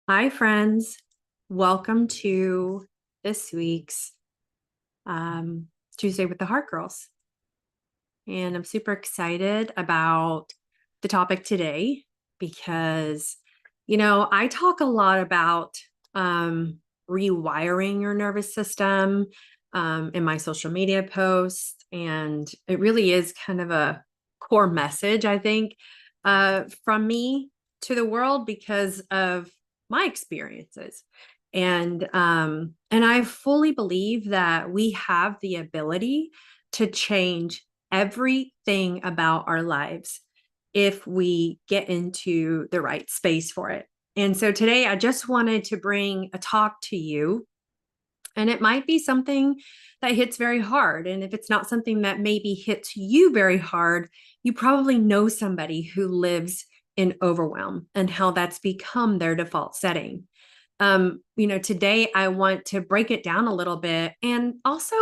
Hi, friends. Welcome to this week's um, Tuesday with the Heart Girls. And I'm super excited about the topic today because, I talk a lot about rewiring your nervous system in my social media posts. And it really is kind of a core message, I think, from me to the world because of my experiences. And I fully believe that we have the ability to change everything about our lives if we get into the right space for it. And so today I just wanted to bring a talk to you, and it might be something that hits very hard. And if it's not something that maybe hits you very hard, you probably know somebody who lives in overwhelm and how that's become their default setting. Today I want to break it down a little bit and also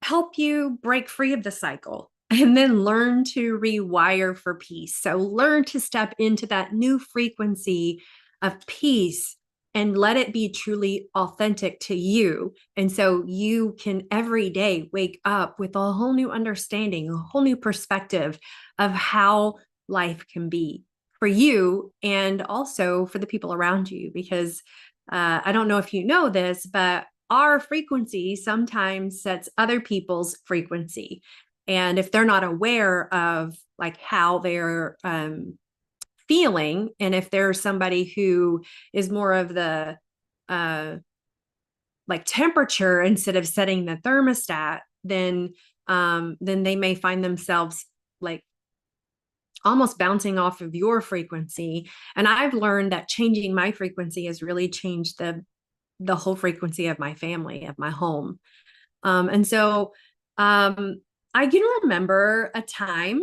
help you break free of the cycle and then learn to rewire for peace. So learn to step into that new frequency of peace and let it be truly authentic to you. And so you can every day wake up with a whole new understanding, a whole new perspective of how life can be for you and also for the people around you. Because I don't know if you know this, but our frequency sometimes sets other people's frequency. And if they're not aware of like how they're feeling, and if there's somebody who is more of the uh, like temperature instead of setting the thermostat, then they may find themselves like almost bouncing off of your frequency. And I've learned that changing my frequency has really changed the whole frequency of my family, of my home. And so I can remember a time,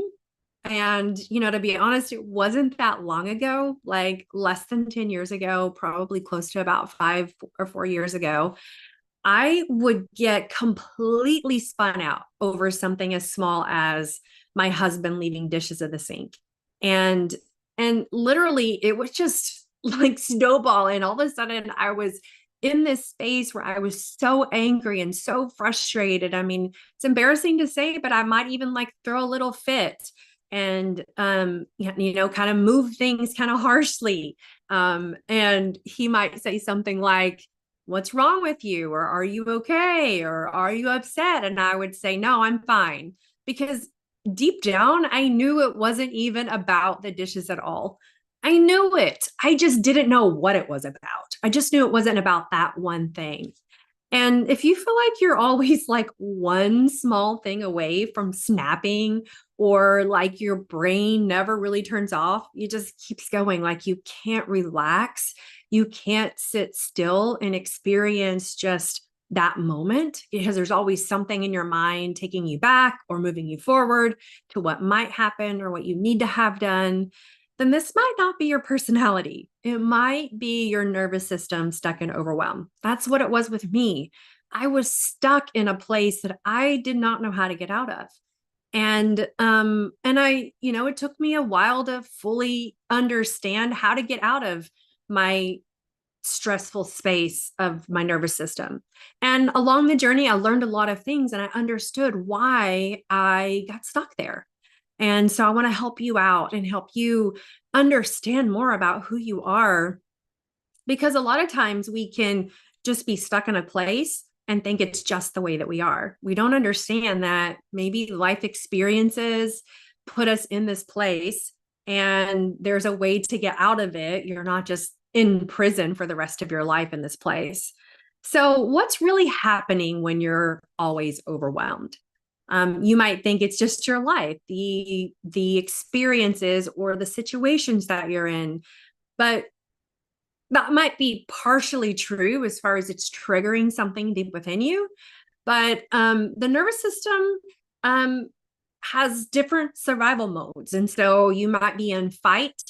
and, to be honest, it wasn't that long ago, like less than 10 years ago, probably close to about 5 or 4 years ago. I would get completely spun out over something as small as my husband leaving dishes in the sink. And and literally it was just like snowball, and all of a sudden I was in this space where I was so angry and so frustrated. I mean, it's embarrassing to say, but I might even like throw a little fit and kind of move things kind of harshly. And he might say something like, "What's wrong with you?" Or "Are you okay?" Or "Are you upset?" And I would say, "No, I'm fine." Because deep down, I knew it wasn't even about the dishes at all. I knew it. I just didn't know what it was about. I just knew it wasn't about that one thing. And if you feel like you're always like one small thing away from snapping, or like your brain never really turns off, you just keeps going, like you can't relax, you can't sit still and experience just that moment, because there's always something in your mind taking you back or moving you forward to what might happen or what you need to have done, then this might not be your personality. It might be your nervous system stuck in overwhelm. That's what it was with me. I was stuck in a place that I did not know how to get out of. And it took me a while to fully understand how to get out of my stressful space of my nervous system. And along the journey, I learned a lot of things and I understood why I got stuck there. And so I want to help you out and help you understand more about who you are, because a lot of times we can just be stuck in a place and think it's just the way that we are. We don't understand that maybe life experiences put us in this place and there's a way to get out of it. You're not just in prison for the rest of your life in this place. So, what's really happening when you're always overwhelmed? You might think it's just your life, the experiences or the situations that you're in, but that might be partially true as far as it's triggering something deep within you. But the nervous system um, has different survival modes. And so you might be in fight,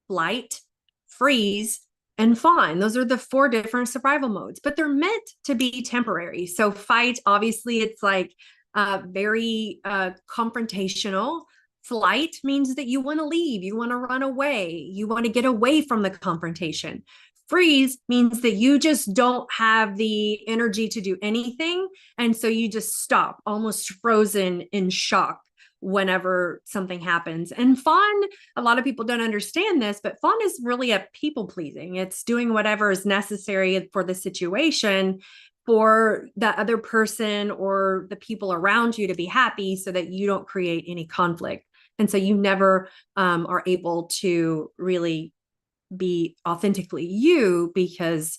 flight, freeze, and fawn. Those are the four different survival modes, but they're meant to be temporary. So fight, obviously, it's like very confrontational. Flight means that you want to leave, you want to run away, you want to get away from the confrontation. Freeze means that you just don't have the energy to do anything. And so you just stop, almost frozen in shock whenever something happens. And fawn, a lot of people don't understand this, but fawn is really a people pleasing. It's doing whatever is necessary for the situation for the other person or the people around you to be happy so that you don't create any conflict. And so you never are able to really be authentically you because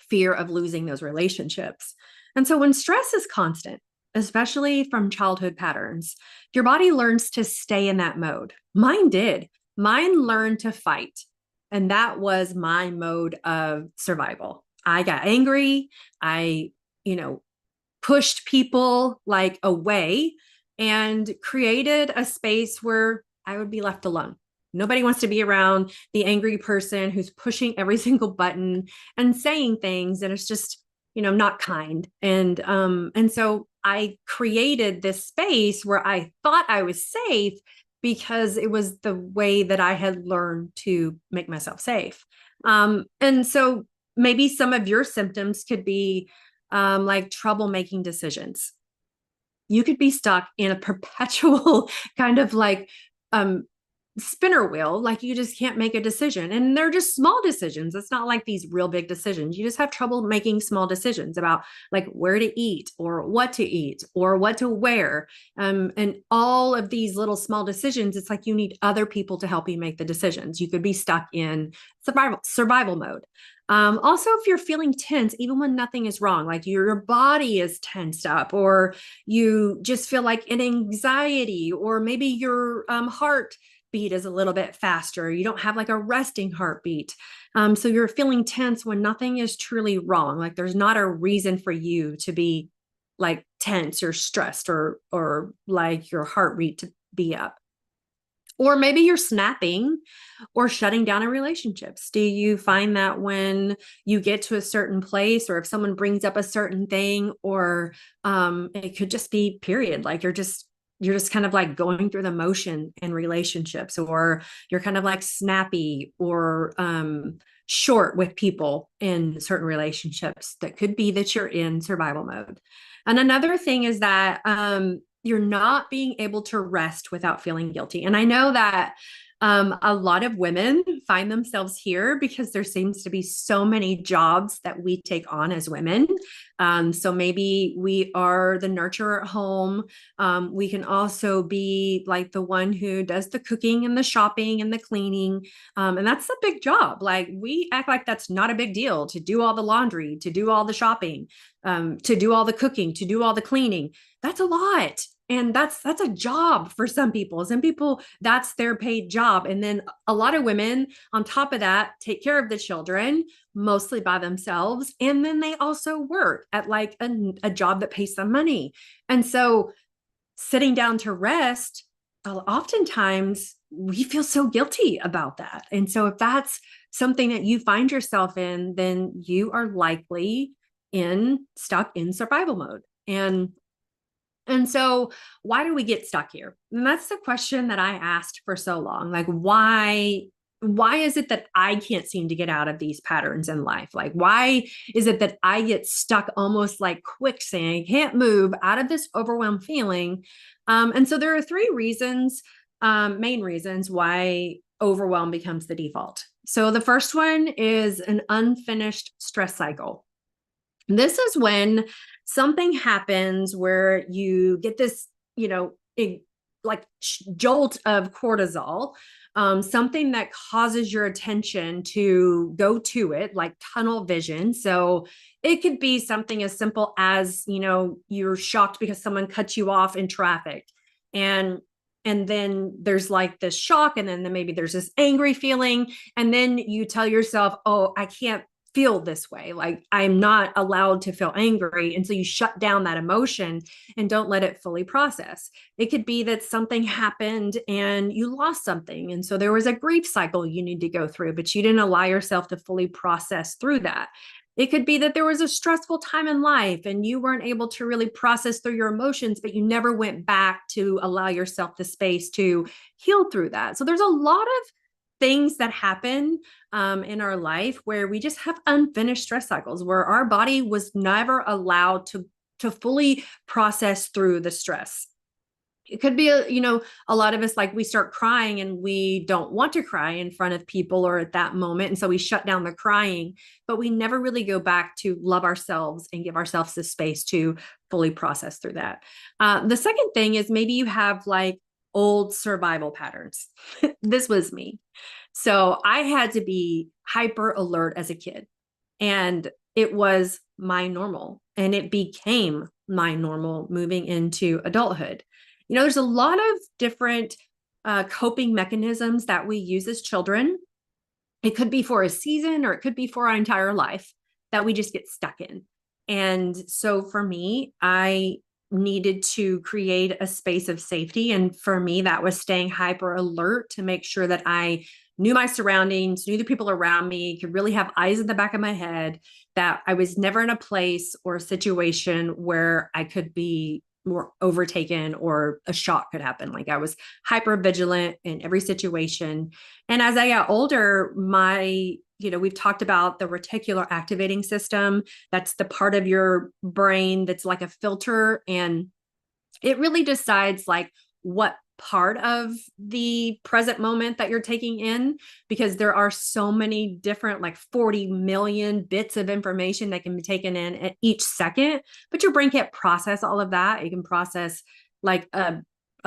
fear of losing those relationships. And so when stress is constant, especially from childhood patterns, your body learns to stay in that mode. Mine did. Mine learned to fight. And that was my mode of survival. I got angry. I, pushed people like away and created a space where I would be left alone. Nobody wants to be around the angry person who's pushing every single button and saying things that is just, not kind. And so I created this space where I thought I was safe because it was the way that I had learned to make myself safe. And so maybe some of your symptoms could be like trouble making decisions. You could be stuck in a perpetual kind of like spinner wheel, like you just can't make a decision. And they're just small decisions. It's not like these real big decisions. You just have trouble making small decisions about like where to eat or what to wear. And all of these little small decisions, it's like you need other people to help you make the decisions. You could be stuck in survival mode. Also, if you're feeling tense, even when nothing is wrong, like your body is tensed up, or you just feel like an anxiety, or maybe your heart beat is a little bit faster. You don't have like a resting heartbeat. So you're feeling tense when nothing is truly wrong. Like there's not a reason for you to be like tense or stressed or like your heart rate to be up. Or maybe you're snapping or shutting down in relationships. Do you find that when you get to a certain place, or if someone brings up a certain thing, or it could just be period, like you're just kind of like going through the motion in relationships, or you're kind of like snappy or short with people in certain relationships, that could be that you're in survival mode. And another thing is that you're not being able to rest without feeling guilty. And I know that a lot of women find themselves here because there seems to be so many jobs that we take on as women. So maybe we are the nurturer at home. We can also be like the one who does the cooking and the shopping and the cleaning. And that's a big job. Like we act like that's not a big deal to do all the laundry, to do all the shopping, to do all the cooking, to do all the cleaning. That's a lot. And that's a job for some people. Some people, that's their paid job. And then a lot of women on top of that take care of the children, mostly by themselves. And then they also work at like a job that pays them money. And so sitting down to rest, oftentimes we feel so guilty about that. And so if that's something that you find yourself in, then you are likely stuck in survival mode. And so why do we get stuck here? And that's the question that I asked for so long. Like, why is it that I can't seem to get out of these patterns in life? Like, why is it that I get stuck almost like quicksand, I can't move out of this overwhelmed feeling? And so there are three reasons, main reasons why overwhelm becomes the default. So the first one is an unfinished stress cycle. This is when something happens where you get this, jolt of cortisol, something that causes your attention to go to it, like tunnel vision. So it could be something as simple as, you're shocked because someone cut you off in traffic. And then there's like this shock, and then maybe there's this angry feeling. And then you tell yourself, oh, I can't feel this way. Like I'm not allowed to feel angry. And so you shut down that emotion and don't let it fully process. It could be that something happened and you lost something. And so there was a grief cycle you need to go through, but you didn't allow yourself to fully process through that. It could be that there was a stressful time in life and you weren't able to really process through your emotions, but you never went back to allow yourself the space to heal through that. So there's a lot of things that happen in our life where we just have unfinished stress cycles, where our body was never allowed to fully process through the stress. It could be a lot of us, like, we start crying and we don't want to cry in front of people or at that moment, and so we shut down the crying, but we never really go back to love ourselves and give ourselves the space to fully process through that. The second thing is, maybe you have like old survival patterns. This was me. So I had to be hyper alert as a kid, and it was my normal, and it became my normal moving into adulthood. There's a lot of different coping mechanisms that we use as children. It could be for a season, or it could be for our entire life, that we just get stuck in. And so for me, I needed to create a space of safety. And for me, that was staying hyper alert to make sure that I knew my surroundings, knew the people around me, could really have eyes in the back of my head, that I was never in a place or a situation where I could be more overtaken or a shock could happen. Like, I was hyper vigilant in every situation. And as I got older, we've talked about the reticular activating system. That's the part of your brain that's like a filter, and it really decides like what part of the present moment that you're taking in, because there are so many different, like 40 million bits of information that can be taken in at each second, but your brain can't process all of that. It can process like a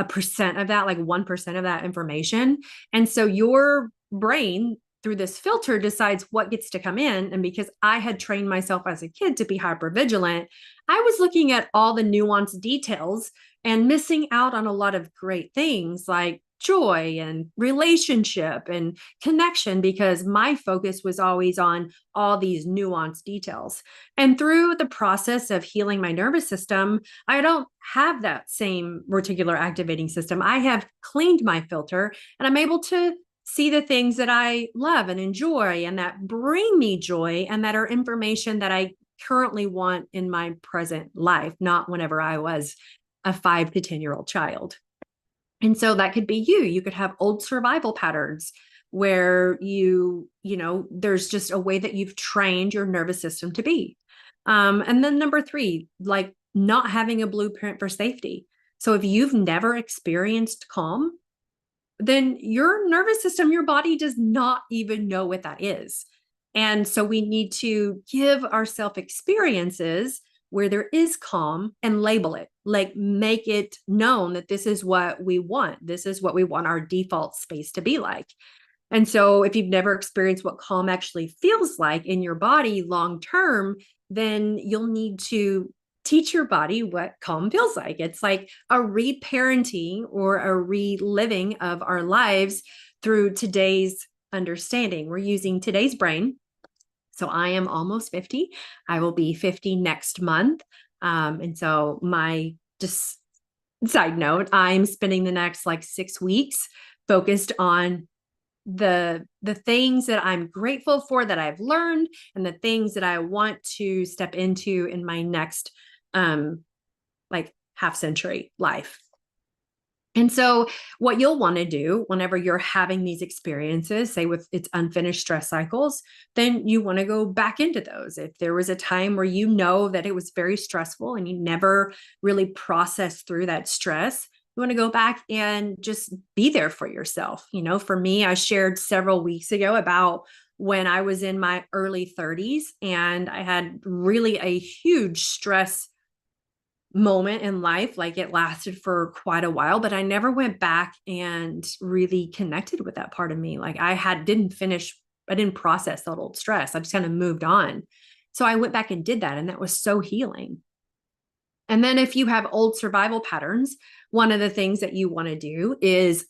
percent of that, like 1% of that information. And so your brain, through this filter, decides what gets to come in. And because I had trained myself as a kid to be hyper vigilant, I was looking at all the nuanced details and missing out on a lot of great things like joy and relationship and connection, because my focus was always on all these nuanced details. And through the process of healing my nervous system, I don't have that same reticular activating system. I have cleaned my filter, and I'm able to see the things that I love and enjoy and that bring me joy, and that are information that I currently want in my present life, not whenever I was a 5 to 10-year-old child. And so that could be you. You could have old survival patterns where there's just a way that you've trained your nervous system to be. And then number 3, like not having a blueprint for safety. So if you've never experienced calm, then your nervous system, your body does not even know what that is. And so we need to give ourselves experiences where there is calm and label it, like make it known that this is what we want. This is what we want our default space to be like. And so if you've never experienced what calm actually feels like in your body long term, then you'll need to teach your body what calm feels like. It's like a reparenting or a reliving of our lives through today's understanding. We're using today's brain. So I am almost 50. I will be 50 next month. And so just side note, I'm spending the next like 6 weeks focused on the things that I'm grateful for that I've learned, and the things that I want to step into in my next like half century life. And so what you'll want to do whenever you're having these experiences, say with its unfinished stress cycles, then you want to go back into those. If there was a time where you know that it was very stressful and you never really processed through that stress, you want to go back and just be there for yourself. For me, I shared several weeks ago about when I was in my early 30s and I had really a huge stress moment in life. Like, it lasted for quite a while, but I never went back and really connected with that part of me. Like, I didn't process that old stress. I just kind of moved on. So I went back and did that, and that was so healing. And then if you have old survival patterns, one of the things that you want to do is,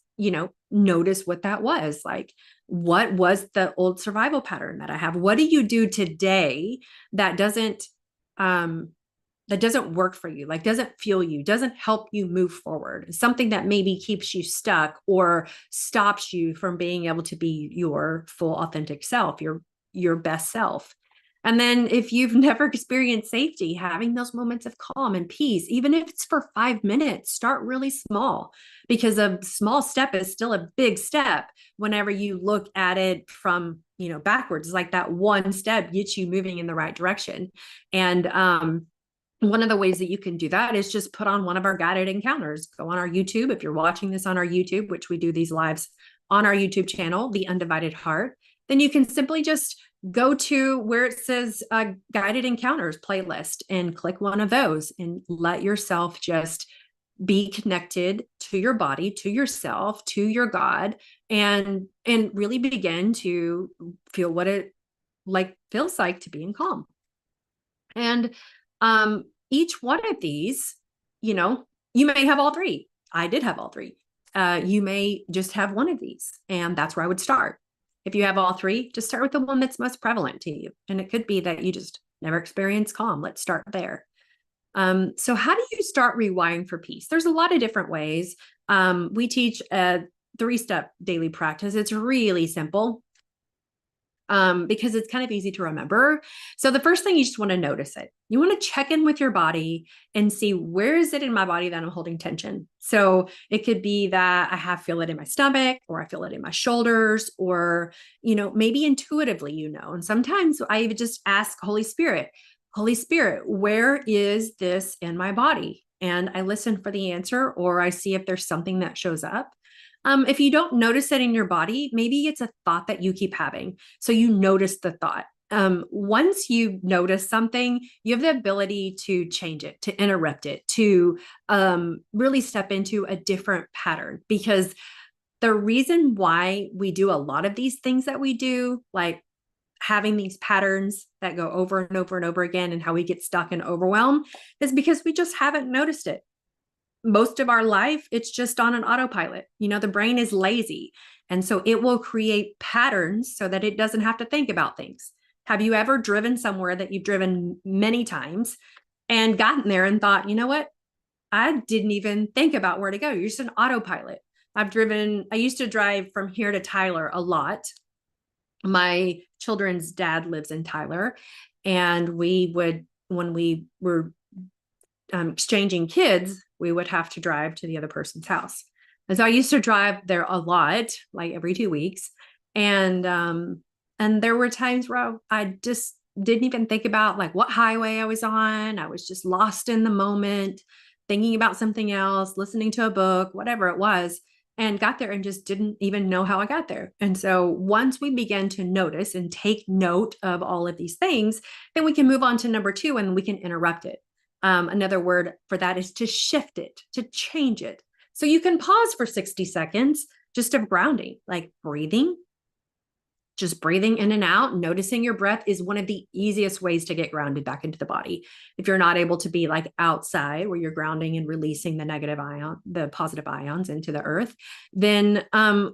notice what that was. Like, what was the old survival pattern that I have? What do you do today that doesn't work for you, like doesn't fuel you, doesn't help you move forward, something that maybe keeps you stuck or stops you from being able to be your full authentic self, your best self. And then if you've never experienced safety, having those moments of calm and peace, even if it's for 5 minutes, start really small, because a small step is still a big step whenever you look at it from, backwards. Like that one step gets you moving in the right direction. And one of the ways that you can do that is just put on one of our guided encounters. Go on our YouTube. If you're watching this on our YouTube, which we do these lives on our YouTube channel, The Undivided Heart, then you can simply just go to where it says guided encounters playlist and click one of those and let yourself just be connected to your body, to yourself, to your God, and really begin to feel what it feels like to be in calm. And each one of these, you may have all three. I did have all three. You may just have one of these, and that's where I would start. If you have all three, just start with the one that's most prevalent to you. And it could be that you just never experienced calm. Let's start there. So how do you start rewiring for peace? There's a lot of different ways. We teach a 3-step daily practice. It's really simple. Because it's kind of easy to remember. So the first thing, you just want to notice it. You want to check in with your body and see, where is it in my body that I'm holding tension? So it could be that I feel it in my stomach, or I feel it in my shoulders, or, maybe intuitively, and sometimes I even just ask Holy Spirit, where is this in my body? And I listen for the answer, or I see if there's something that shows up. If you don't notice it in your body, maybe it's a thought that you keep having. So you notice the thought. Once you notice something, you have the ability to change it, to interrupt it, to really step into a different pattern. Because the reason why we do a lot of these things that we do, like having these patterns that go over and over and over again, and how we get stuck and overwhelmed, is because we just haven't noticed it. Most of our life, it's just on an autopilot. The brain is lazy. And so it will create patterns so that it doesn't have to think about things. Have you ever driven somewhere that you've driven many times and gotten there and thought, you know what? I didn't even think about where to go. You're just an autopilot. I used to drive from here to Tyler a lot. My children's dad lives in Tyler, and when we were exchanging kids, we would have to drive to the other person's house. And so I used to drive there a lot, like every 2 weeks. And there were times where I just didn't even think about like what highway I was on. I was just lost in the moment, thinking about something else, listening to a book, whatever it was, and got there and just didn't even know how I got there. And so once we begin to notice and take note of all of these things, then we can move on to number 2, and we can interrupt it. Another word for that is to shift it, to change it. So you can pause for 60 seconds just of grounding, like breathing. Just breathing in and out, noticing your breath is one of the easiest ways to get grounded back into the body. If you're not able to be like outside where you're grounding and releasing the positive ions into the earth, then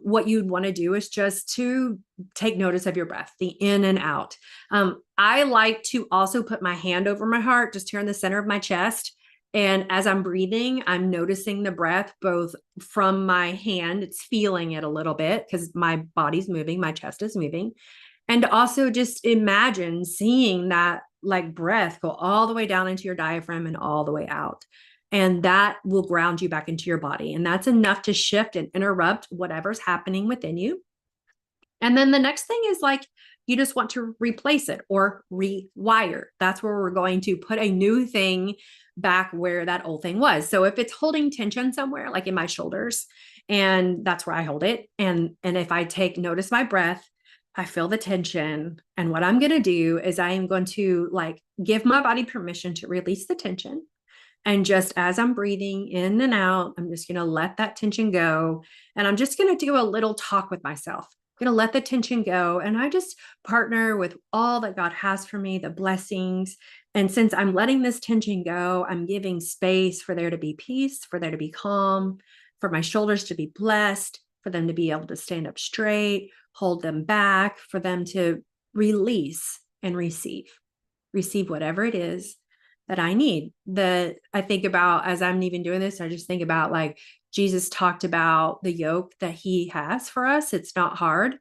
what you'd want to do is just to take notice of your breath, the in and out. I like to also put my hand over my heart, just here in the center of my chest. And as I'm breathing, I'm noticing the breath both from my hand, it's feeling it a little bit because my body's moving, my chest is moving. And also just imagine seeing that like breath go all the way down into your diaphragm and all the way out. And that will ground you back into your body. And that's enough to shift and interrupt whatever's happening within you. And then the next thing is like, you just want to replace it or rewire. That's where we're going to put a new thing back where that old thing was. So if it's holding tension somewhere, like in my shoulders, and that's where I hold it. And if I notice my breath, I feel the tension. And what I'm going to do is I am going to like give my body permission to release the tension. And just as I'm breathing in and out, I'm just going to let that tension go. And I'm just going to do a little talk with myself. I'm going to let the tension go. And I just partner with all that God has for me, the blessings. And since I'm letting this tension go, I'm giving space for there to be peace, for there to be calm, for my shoulders to be blessed, for them to be able to stand up straight, hold them back, for them to release and receive whatever it is that I need. I think about, as I'm even doing this, I just think about like Jesus talked about the yoke that he has for us. It's not hard.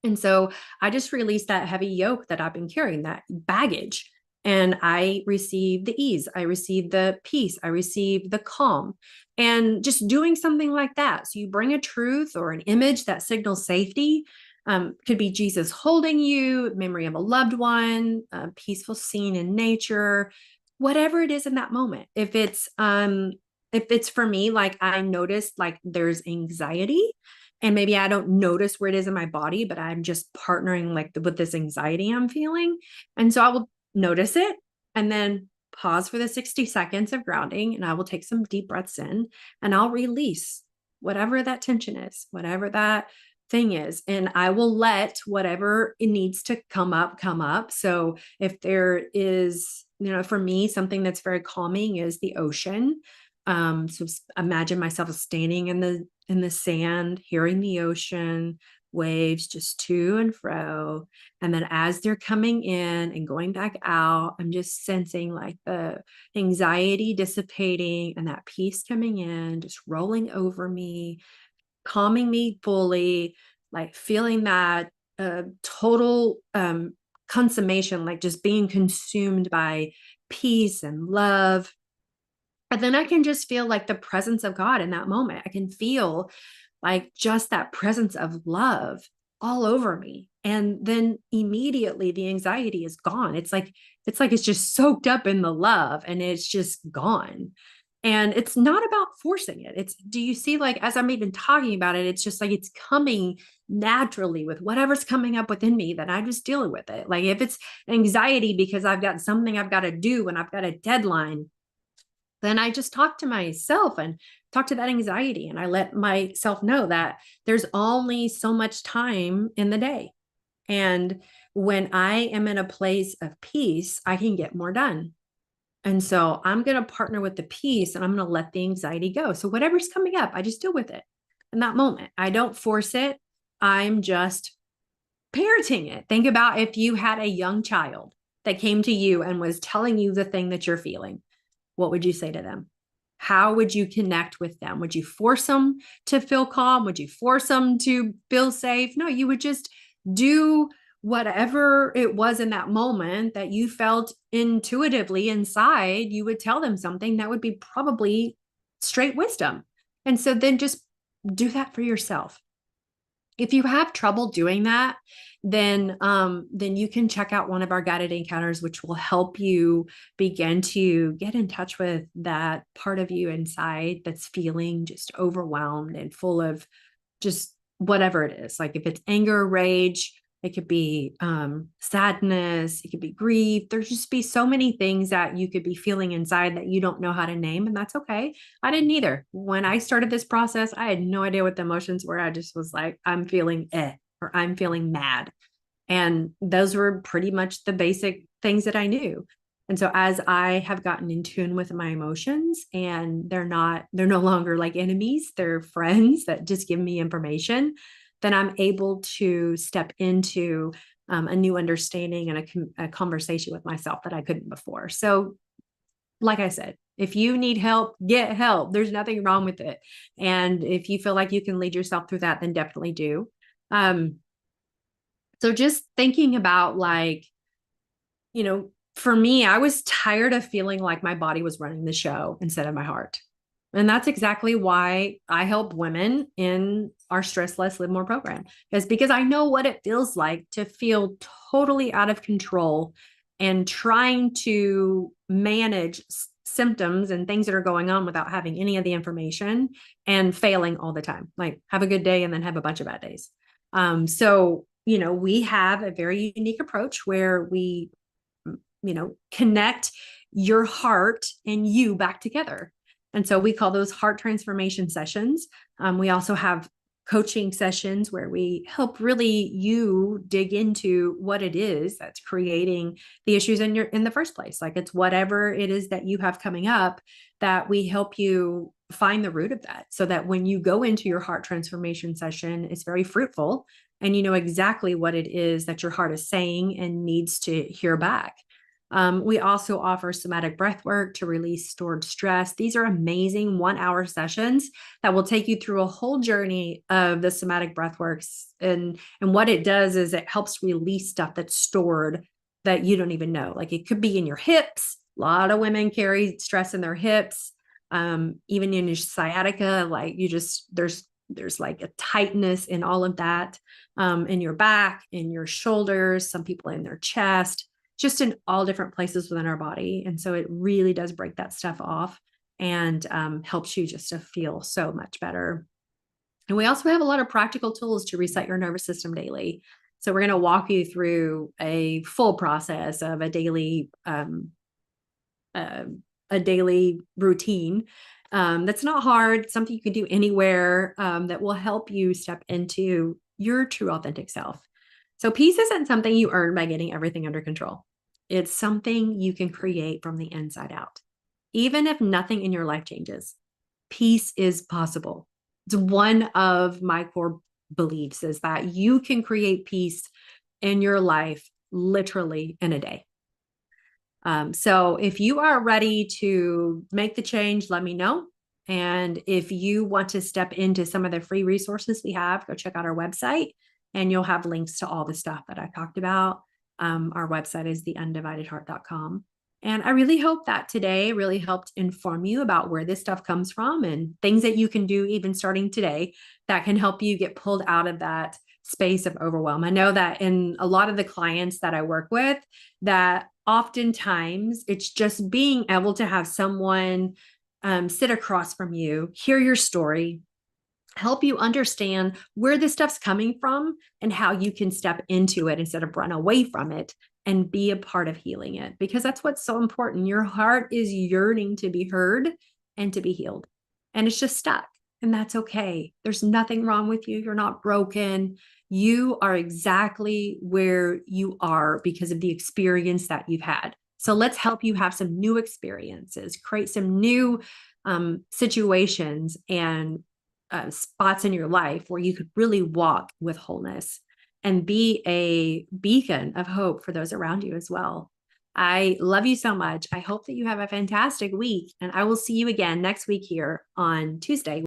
And so I just released that heavy yoke that I've been carrying, that baggage. And I received the ease, I received the peace, I received the calm. And just doing something like that. So you bring a truth or an image that signals safety. Could be Jesus holding you, memory of a loved one, a peaceful scene in nature, whatever it is in that moment. If it's for me, like I noticed like there's anxiety, and maybe I don't notice where it is in my body, but I'm just partnering like with this anxiety I'm feeling. And so I will notice it and then pause for the 60 seconds of grounding, and I will take some deep breaths in, and I'll release whatever that tension is, whatever that thing is, and I will let whatever it needs to come up come up. So if there is, for me, something that's very calming is the ocean. So imagine myself standing in the sand, hearing the ocean, waves just to and fro. And then as they're coming in and going back out, I'm just sensing like the anxiety dissipating and that peace coming in, just rolling over me, calming me fully, like feeling that total consummation, like just being consumed by peace and love. And then I can just feel like the presence of God in that moment. I can feel like just that presence of love all over me. And then immediately the anxiety is gone. It's just soaked up in the love and it's just gone. And it's not about forcing it. Do you see, like, as I'm even talking about it, it's just like it's coming naturally with whatever's coming up within me, that I'm just dealing with it. Like if it's anxiety because I've got something I've got to do and I've got a deadline, then I just talk to myself and talk to that anxiety. And I let myself know that there's only so much time in the day. And when I am in a place of peace, I can get more done. And so I'm going to partner with the peace and I'm going to let the anxiety go. So whatever's coming up, I just deal with it in that moment. I don't force it. I'm just parenting it. Think about if you had a young child that came to you and was telling you the thing that you're feeling. What would you say to them? How would you connect with them? Would you force them to feel calm? Would you force them to feel safe? No, you would just do whatever it was in that moment that you felt intuitively inside. You would tell them something that would be probably straight wisdom. And so then just do that for yourself. If you have trouble doing that, then you can check out one of our guided encounters, which will help you begin to get in touch with that part of you inside that's feeling just overwhelmed and full of just whatever it is. Like if it's anger, rage, it could be sadness, it could be grief. There's just be so many things that you could be feeling inside that you don't know how to name, and that's okay. I didn't either. When I started this process, I had no idea what the emotions were. I just was like, I'm feeling or I'm feeling mad. And those were pretty much the basic things that I knew. And so as I have gotten in tune with my emotions, and they're no longer like enemies, they're friends that just give me information, then I'm able to step into a new understanding and a conversation with myself that I couldn't before. So like I said, if you need help, get help. There's nothing wrong with it. And if you feel like you can lead yourself through that, then definitely do. So just thinking about like, for me, I was tired of feeling like my body was running the show instead of my heart. And that's exactly why I help women in our Stress Less, Live More program, is because I know what it feels like to feel totally out of control and trying to manage symptoms and things that are going on without having any of the information and failing all the time. Like have a good day and then have a bunch of bad days. So, we have a very unique approach where we, connect your heart and you back together. And so we call those heart transformation sessions. We also have coaching sessions where we help really you dig into what it is that's creating the issues in the first place. Like it's whatever it is that you have coming up, that we help you find the root of that, so that when you go into your heart transformation session, it's very fruitful and you know exactly what it is that your heart is saying and needs to hear back. We also offer somatic breath work to release stored stress. These are amazing 1 hour sessions that will take you through a whole journey of the somatic breath works. And what it does is it helps release stuff that's stored that you don't even know. Like it could be in your hips. A lot of women carry stress in their hips, even in your sciatica. Like there's like a tightness in all of that, in your back, in your shoulders, some people in their chest, just in all different places within our body. And so it really does break that stuff off and helps you just to feel so much better. And we also have a lot of practical tools to reset your nervous system daily. So we're going to walk you through a full process of uh, a daily routine, that's not hard, something you can do anywhere, that will help you step into your true authentic self. So peace isn't something you earn by getting everything under control. It's something you can create from the inside out. Even if nothing in your life changes, peace is possible. It's one of my core beliefs is that you can create peace in your life literally in a day. So if you are ready to make the change, let me know. And if you want to step into some of the free resources we have, go check out our website and you'll have links to all the stuff that I talked about. Our website is theundividedheart.com. And I really hope that today really helped inform you about where this stuff comes from and things that you can do even starting today that can help you get pulled out of that space of overwhelm. I know that in a lot of the clients that I work with, that oftentimes it's just being able to have someone sit across from you, hear your story, help you understand where this stuff's coming from and how you can step into it instead of run away from it and be a part of healing it. Because that's what's so important. Your heart is yearning to be heard and to be healed. And it's just stuck. And that's okay. There's nothing wrong with you. You're not broken. You are exactly where you are because of the experience that you've had. So let's help you have some new experiences, create some new situations and spots in your life where you could really walk with wholeness and be a beacon of hope for those around you as well. I love you so much. I hope that you have a fantastic week, and I will see you again next week here on Tuesday.